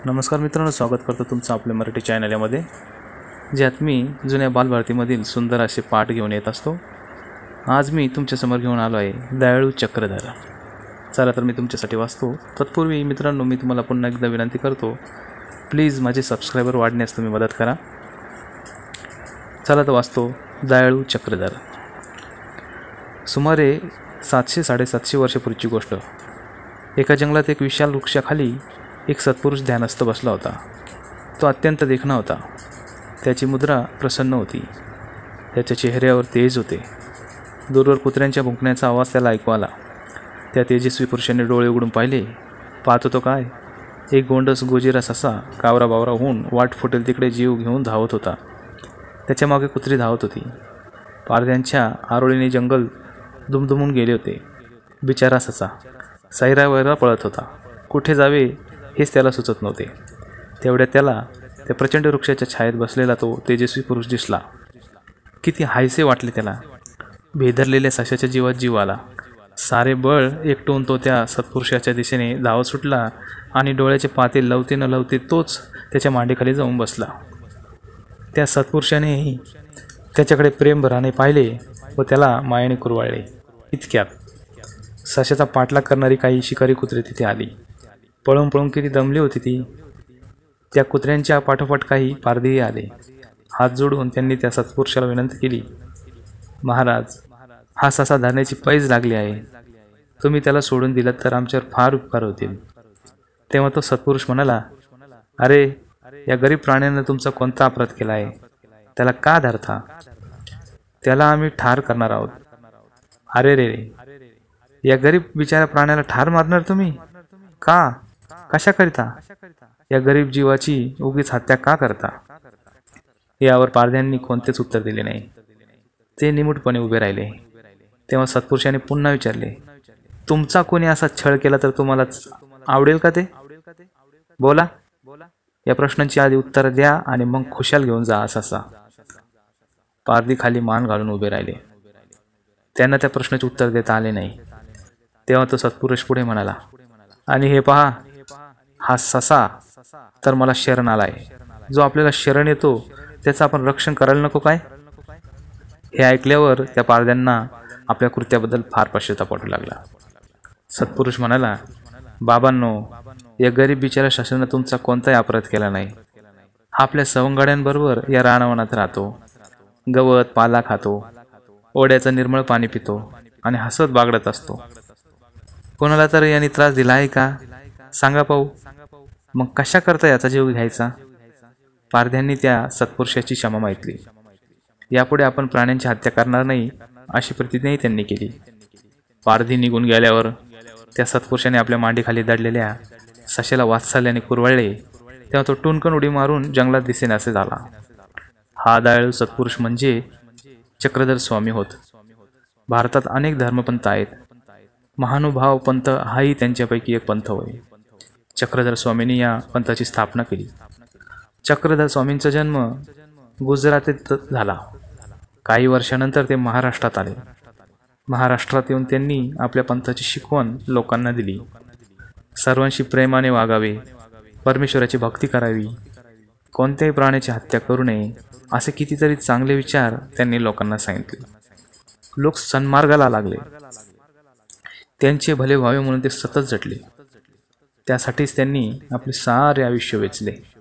नमस्कार मित्रांनो, स्वागत करतो तुमचं आपल्या मराठी चॅनलमध्ये, ज्यात मी जुन्या बालभारतीमधील सुंदर असे पाठ घेऊन येत असतो। आज मी तुमच्यासमोर घेऊन आलो आहे दयाळू चक्रधर। चला तर मी तुमच्यासाठी वाचतो। तत्पूर्वी मित्रांनो, मी तुम्हाला पुन्हा एकदा विनंती करतो, प्लीज माझे सबस्क्रायबर वाढण्यास तुम्ही मदत करा। चला तर वाचतो दयाळू चक्रधर। सुमारे 700-750 वर्षापूर्वीची गोष्ट। एका जंगलात एक विशाल वृक्षाखाली एक सत्पुरुष ध्यानस्थ बसला होता। तो अत्यंत देखणा होता। त्याची मुद्रा प्रसन्न होती। त्याच्या चेहऱ्यावर तेज होते। दूरवर कुत्र्यांच्या भुंकण्याचा आवाज त्याला ऐकू आला। त्या तेजस्वी पुरुषाने डोळे उघडून पाहिले। पाहत होतो काय, एक गोंडस गोजिरा ससा कावरा बावरा होऊन वाट फुटेल तिकडे जीव घेऊन धावत होता। त्याच्या मागे कुत्री धावत होती। पारध्यांच्या आरोळीने जंगल दुमदुमून गेले होते। बिचारा ससा सैरावैरा पळत होता। कुठे जावे हेच त्याला सुचत नव्हते। तेवढ्यात त्याला त्या प्रचंड वृक्षाच्या छायेत बसलेला तो तेजस्वी पुरुष दिसला। किती हायसे वाटले त्याला। भेदरलेल्या सशाच्या जीवात जीव आला। सारे बळ एकटून तो त्या सत्पुरुषाच्या दिशेने धावत सुटला आणि डोळ्याचे पाते लवते न लवते तोच त्याच्या मांडीखाली जाऊन बसला। त्या सत्पुरुषानेही त्याच्याकडे प्रेमभराने पाहिले व त्याला मायेने कुरवाळले। इतक्यात सशाचा पाठलाग करणारी काही शिकारी कुत्रे तिथे आली। पळून पळून किती दमली होती ती। त्या कुत्र्यांच्या पाठोपाठ काही पारधीही आले। हात जोडून त्यांनी त्या सत्पुरुषाला विनंती केली, महाराज, हा ससा धरण्याची पैज लागली आहे। तुम्ही त्याला सोडून दिलात तर आमच्यावर फार उपकार होतील। तेव्हा तो सत्पुरुष म्हणाला, अरे, या गरीब प्राण्यानं तुमचा कोणता अपराध केला आहे? त्याला का धरता? त्याला आम्ही ठार करणार आहोत। अरे रे रे, या गरीब बिचाऱ्या प्राण्याला ठार मारणार तुम्ही? का? कशाकरिता? या गरीब जीवाची उगीच हत्या का करता? यावर पारध्यांनी कोणतेच उत्तर दिले नाही। ते निमूटपणे उभे राहिले। तेव्हा सत्पुरुषाने पुन्हा विचारले, तुमचा कोणी असा छळ केला तर तुम्हाला आवडेल का ते? बोला, या प्रश्नांची आधी उत्तर द्या आणि मग खुशाल घेऊन जा असा। पारधी खाली मान घालून उभे राहिले। त्यांना त्या प्रश्नाचे उत्तर देता आले नाही। तेव्हा तो सत्पुरुष पुढे म्हणाला, आणि हे पहा, हा ससा तर मला शरण आलाय। जो आपल्याला शरण येतो त्याचं आपण रक्षण करायला नको काय? हे ऐकल्यावर त्या पारध्यांना आपल्या कृत्याबद्दल फार पश्चाताप वाटू लागला। सत्पुरुष म्हणाला, बाबांनो, या गरीब बिचाऱ्या सशानं तुमचा कोणताही अपराध केला नाही। हा आपल्या सवंगड्यांबरोबर या रानवनात राहतो, गवत पाला खातो, ओढ्याचं निर्मळ पाणी पितो आणि हसत बागडत असतो। कोणाला तर याने त्रास दिला आहे का? सांगा पाहू। मग कशा करता याचा जीव घ्यायचा? पारध्यांनी त्या सत्पुरुषाची क्षमा मागितली। यापुढे आपण प्राण्यांची हत्या करणार नाही अशी प्रतिज्ञाही त्यांनी केली। पारधी निघून गेल्यावर त्या सत्पुरुषाने आपल्या मांडीखाली दडलेल्या सशाला वात्सल्याने कुरवळले। तेव्हा तो टुनकन उडी मारून जंगलात दिसेनासे झाला। हा दयाळू सत्पुरुष म्हणजे चक्रधर स्वामी होत। भारतात अनेक धर्मपंथ आहेत। महानुभाव पंथ हाही त्यांच्यापैकी एक पंथ होय। चक्रधर स्वामींनी या पंथाची स्थापना केली। चक्रधर स्वामींचा जन्म गुजरातीत झाला। काही वर्षानंतर ते महाराष्ट्रात आले। महाराष्ट्रात येऊन त्यांनी आपल्या पंथाची शिकवण लोकांना दिली। सर्वांशी प्रेमाने वागावे, परमेश्वराची भक्ती करावी, कोणत्याही प्राण्याची हत्या करू नये, असे कितीतरी चांगले विचार त्यांनी लोकांना सांगितले। लोक सन्मार्गाला लागले। त्यांचे भले व्हावे म्हणून ते सतत झटले। त्यासाठीच त्यांनी आपले सारे आयुष्य वेचले।